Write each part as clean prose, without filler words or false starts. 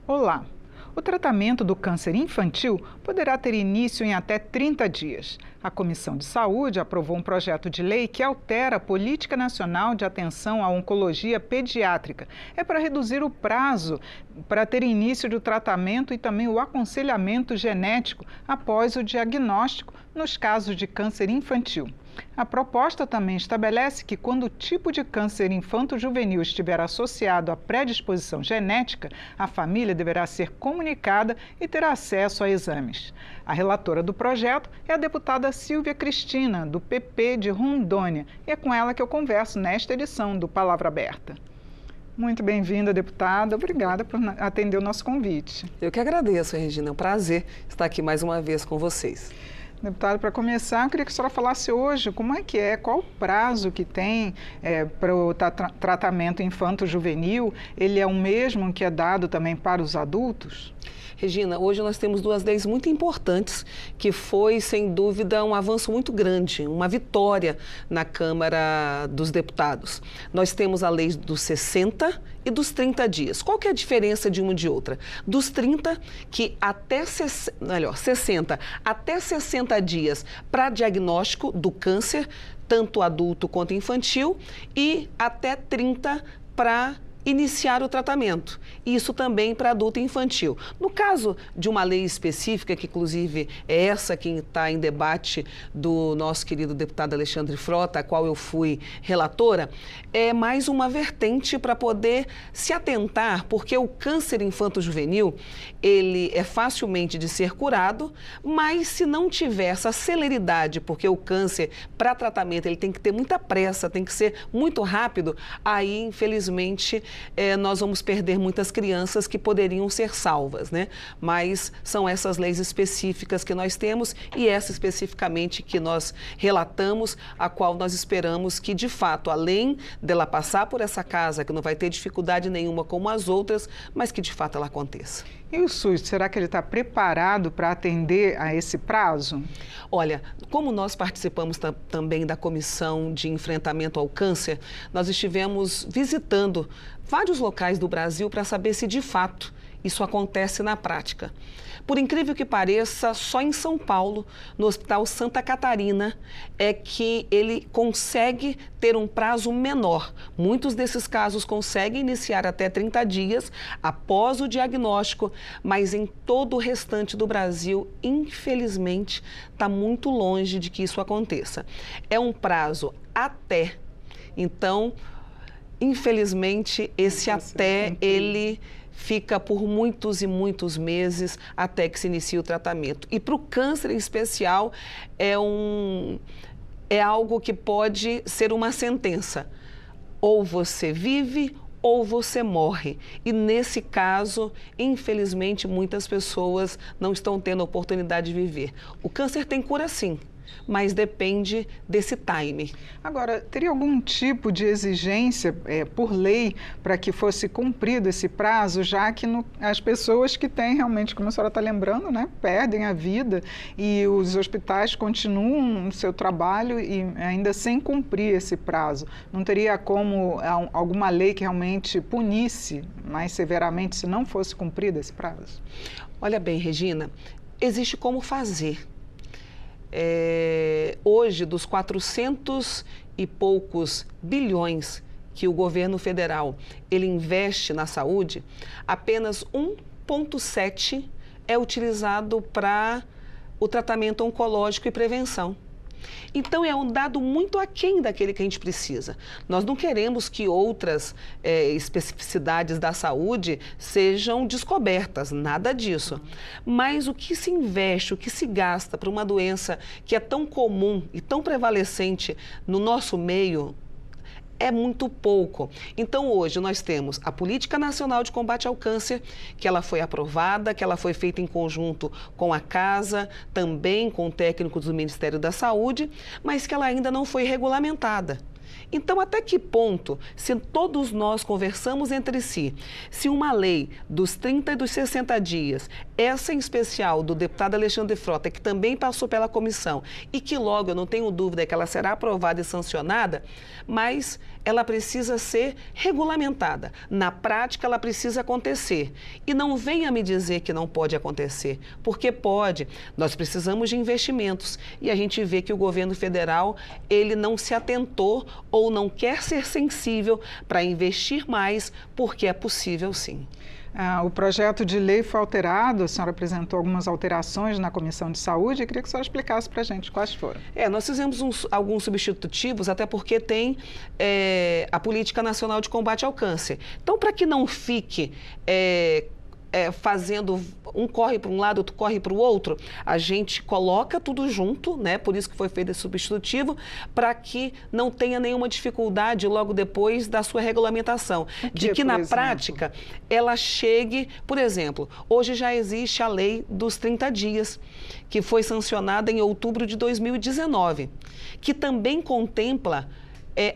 Olá! O tratamento do câncer infantil poderá ter início em até 30 dias. A Comissão de Saúde aprovou um projeto de lei que altera a Política Nacional de Atenção à Oncologia Pediátrica. É para reduzir o prazo para ter início do tratamento e também o aconselhamento genético após o diagnóstico nos casos de câncer infantil. A proposta também estabelece que, quando o tipo de câncer infanto-juvenil estiver associado à predisposição genética, a família deverá ser comunicada e ter acesso a exames. A relatora do projeto é a deputada Silvia Cristina, do PP de Rondônia, e é com ela que eu converso nesta edição do Palavra Aberta. Muito bem-vinda, deputada. Obrigada por atender o nosso convite. Eu que agradeço, Regina. É um prazer estar aqui mais uma vez com vocês. Deputada, para começar, eu queria que a senhora falasse hoje qual o prazo que tem para o tratamento infanto-juvenil. Ele é o mesmo que é dado também para os adultos? Regina, hoje nós temos duas leis muito importantes, que foi, sem dúvida, um avanço muito grande, uma vitória na Câmara dos Deputados. Nós temos a lei dos 60 e dos 30 dias. Qual que é a diferença de uma e de outra? Dos 30, que até 60 até 60 dias para diagnóstico do câncer, tanto adulto quanto infantil, e até 30 para iniciar o tratamento. Isso também para adulto e infantil. No caso de uma lei específica, que inclusive é essa que está em debate do nosso querido deputado Alexandre Frota, a qual eu fui relatora, é mais uma vertente para poder se atentar, porque o câncer infanto-juvenil, ele é facilmente de ser curado, mas se não tiver essa celeridade, porque o câncer, para tratamento, ele tem que ter muita pressa, tem que ser muito rápido, aí, infelizmente, nós vamos perder muitas crianças que poderiam ser salvas, né? Mas são essas leis específicas que nós temos e essa especificamente que nós relatamos, a qual nós esperamos que, de fato, além dela passar por essa casa, que não vai ter dificuldade nenhuma como as outras, mas que, de fato, ela aconteça. E o SUS, será que ele está preparado para atender a esse prazo? Olha, como nós participamos também da Comissão de Enfrentamento ao Câncer, nós estivemos visitando vários locais do Brasil para saber se, de fato, isso acontece na prática. Por incrível que pareça, só em São Paulo, no Hospital Santa Catarina, é que ele consegue ter um prazo menor. Muitos desses casos conseguem iniciar até 30 dias após o diagnóstico, mas em todo o restante do Brasil, infelizmente, está muito longe de que isso aconteça. É um prazo até. Então, infelizmente, esse até, ele fica por muitos e muitos meses até que se inicie o tratamento. E para o câncer em especial, é algo que pode ser uma sentença. Ou você vive ou você morre. E nesse caso, infelizmente, muitas pessoas não estão tendo a oportunidade de viver. O câncer tem cura sim, mas depende desse time. Agora, teria algum tipo de exigência por lei para que fosse cumprido esse prazo, já que as pessoas que têm realmente, como a senhora está lembrando, né, perdem a vida e os hospitais continuam o seu trabalho e ainda sem cumprir esse prazo? Não teria como alguma lei que realmente punisse mais severamente se não fosse cumprido esse prazo? Olha bem, Regina, existe como fazer. Hoje, dos 400 e poucos bilhões que o governo federal ele investe na saúde, apenas 1,7 é utilizado para o tratamento oncológico e prevenção. Então, é um dado muito aquém daquele que a gente precisa. Nós não queremos que outras especificidades da saúde sejam descobertas, nada disso. Mas o que se investe, o que se gasta para uma doença que é tão comum e tão prevalecente no nosso meio, é muito pouco. Então, hoje, nós temos a Política Nacional de Combate ao Câncer, que ela foi aprovada, que ela foi feita em conjunto com a Casa, também com técnicos do Ministério da Saúde, mas que ela ainda não foi regulamentada. Então, até que ponto, se todos nós conversamos entre si, se uma lei dos 30 e dos 60 dias, essa em especial do deputado Alexandre Frota, que também passou pela comissão e que logo, eu não tenho dúvida que ela será aprovada e sancionada, mas ela precisa ser regulamentada. Na prática, ela precisa acontecer. E não venha me dizer que não pode acontecer, porque pode. Nós precisamos de investimentos e a gente vê que o governo federal, ele não se atentou ou não quer ser sensível para investir mais, porque é possível sim. O projeto de lei foi alterado, a senhora apresentou algumas alterações na Comissão de Saúde, eu queria que a senhora explicasse para a gente quais foram. Nós fizemos alguns substitutivos, até porque tem a Política Nacional de Combate ao Câncer. Então, para que não fique fazendo um corre para um lado, outro corre para o outro, a gente coloca tudo junto, né? Por isso que foi feito esse substitutivo, para que não tenha nenhuma dificuldade logo depois da sua regulamentação. De que na prática ela chegue, por exemplo, hoje já existe a lei dos 30 dias, que foi sancionada em outubro de 2019, que também contempla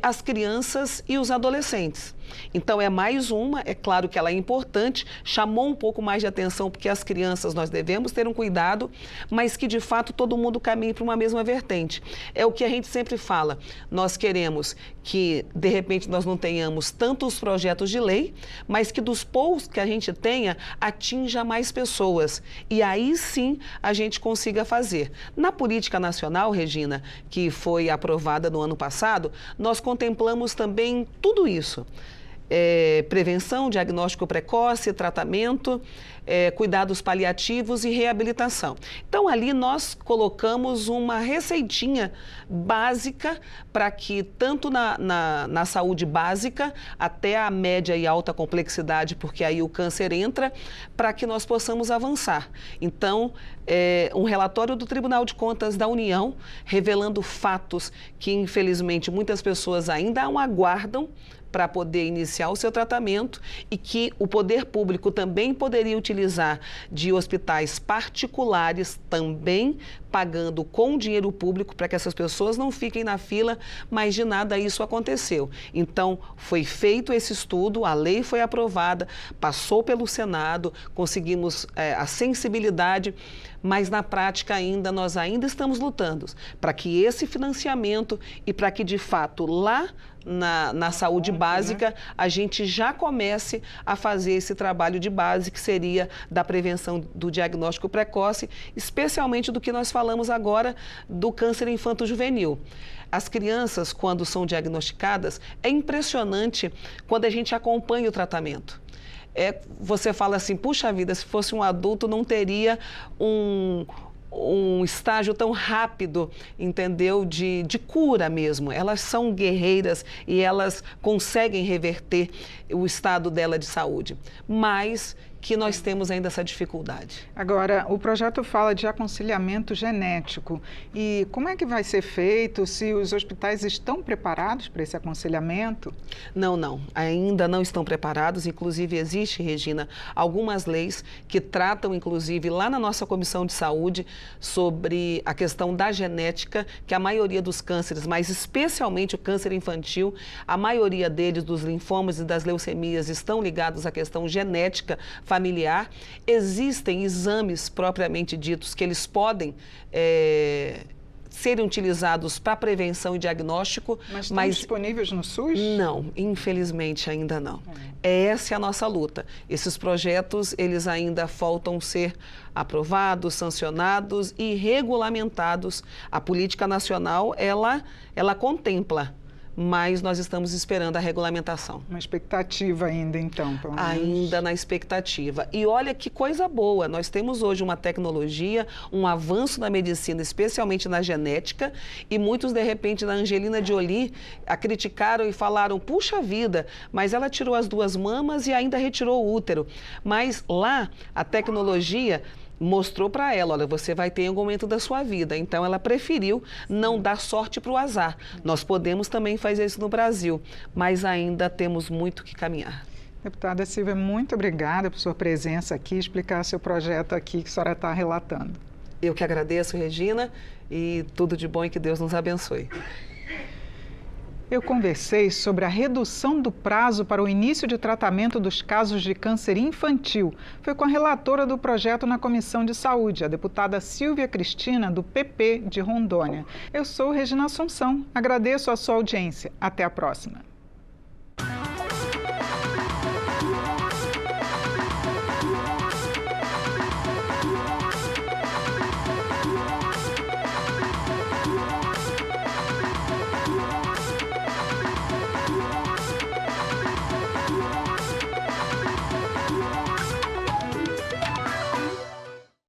as crianças e os adolescentes. Então, é mais uma, é claro que ela é importante, chamou um pouco mais de atenção, porque as crianças nós devemos ter um cuidado, mas que de fato todo mundo caminhe para uma mesma vertente. É o que a gente sempre fala, nós queremos que de repente nós não tenhamos tantos projetos de lei, mas que dos poucos que a gente tenha, atinja mais pessoas. E aí sim a gente consiga fazer. Na política nacional, Regina, que foi aprovada no ano passado, nós contemplamos também tudo isso. Prevenção, diagnóstico precoce, tratamento, cuidados paliativos e reabilitação. Então, ali nós colocamos uma receitinha básica para que, tanto na saúde básica, até a média e alta complexidade, porque aí o câncer entra, para que nós possamos avançar. Então, um relatório do Tribunal de Contas da União, revelando fatos que, infelizmente, muitas pessoas ainda aguardam para poder iniciar o seu tratamento e que o poder público também poderia utilizar de hospitais particulares, também pagando com dinheiro público para que essas pessoas não fiquem na fila, mas de nada isso aconteceu. Então, foi feito esse estudo, a lei foi aprovada, passou pelo Senado, conseguimos a sensibilidade, mas na prática nós ainda estamos lutando para que esse financiamento e para que de fato lá na saúde básica, a gente já comece a fazer esse trabalho de base, que seria da prevenção do diagnóstico precoce, especialmente do que nós falamos agora do câncer infanto-juvenil. As crianças, quando são diagnosticadas, é impressionante quando a gente acompanha o tratamento. Você fala assim, puxa vida, se fosse um adulto não teria um estágio tão rápido, entendeu? De cura mesmo. Elas são guerreiras e elas conseguem reverter o estado dela de saúde. Mas que nós temos ainda essa dificuldade. Agora, o projeto fala de aconselhamento genético. E como é que vai ser feito? Se os hospitais estão preparados para esse aconselhamento? Não. Ainda não estão preparados. Inclusive, existe, Regina, algumas leis que tratam, inclusive, lá na nossa Comissão de Saúde, sobre a questão da genética, que a maioria dos cânceres, mas especialmente o câncer infantil, a maioria deles, dos linfomas e das leucemias, estão ligados à questão genética familiar. Existem exames propriamente ditos que eles podem serem utilizados para prevenção e diagnóstico. Mas estão disponíveis no SUS? Não, infelizmente ainda não. Essa é a nossa luta. Esses projetos, eles ainda faltam ser aprovados, sancionados e regulamentados. A política nacional, ela contempla, mas nós estamos esperando a regulamentação. Uma expectativa ainda, então, pelo menos. Ainda na expectativa. E olha que coisa boa, nós temos hoje uma tecnologia, um avanço na medicina, especialmente na genética, e muitos, de repente, na Angelina Jolie, a criticaram e falaram, puxa vida, mas ela tirou as 2 mamas e ainda retirou o útero. Mas lá, a tecnologia mostrou para ela, olha, você vai ter em algum momento da sua vida. Então, ela preferiu não dar sorte para o azar. Nós podemos também fazer isso no Brasil, mas ainda temos muito que caminhar. Deputada Silvia, muito obrigada por sua presença aqui, explicar seu projeto aqui que a senhora está relatando. Eu que agradeço, Regina, e tudo de bom e que Deus nos abençoe. Eu conversei sobre a redução do prazo para o início de tratamento dos casos de câncer infantil. Foi com a relatora do projeto na Comissão de Saúde, a deputada Silvia Cristina, do PP de Rondônia. Eu sou Regina Assunção. Agradeço a sua audiência. Até a próxima.